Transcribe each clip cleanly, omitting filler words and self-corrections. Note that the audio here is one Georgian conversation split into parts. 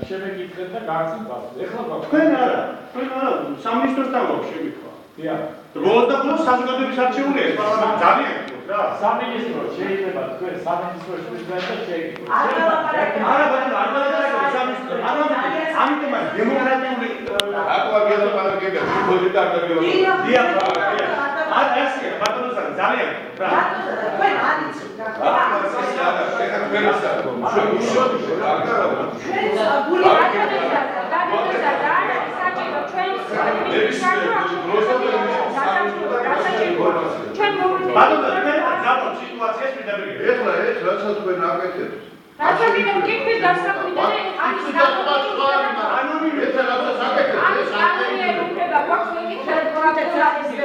შემეკითხეთ და გაგცნობთ. ეხლა თქვენ არა სამინისტროსთან გვაქვს შემიქვა. დიახ. როდა ბლოს საზოგადოების არჩეული ეს პარლამენტი ძალიან გქონდა რა. სამინისტრო შეიძლება თქვენ სამინისტროში ვიდრე და შეიკითხოთ. არა ბატონო არ გადაგაკეთე სამინისტრო. ამიტომ დემოკრატიული აკვალგედა პარლამენტი ფიქრობდი და აკვალგედა. დიახ ასია ბატონო ძალიან რა. თქვენ არიცით რა. ბატონო თქვენ ზაბო სიტუაციას მიდაბრი. ეხლა ეს რასაც თქვენ აკეთებთ. რასაც ვიდეო კითხვის დასაქმიდან არის ანონიმი ეს რასაც აკეთებთ. არის ანონიმი უფლება გვაქვს ვიკითხეთ პროფესიონალის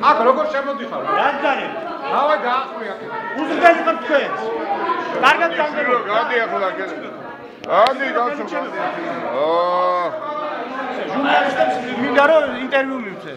აქ როგორ შემოდიხარ? რადგან ავай დაახმი აქ. უზრდელი ხარ თქვენ. კარგად გამგებო, გადი ახლა აქ. გადი გავსო. ჟურნალისტებს მინდა რომ ინტერვიუ მივცე.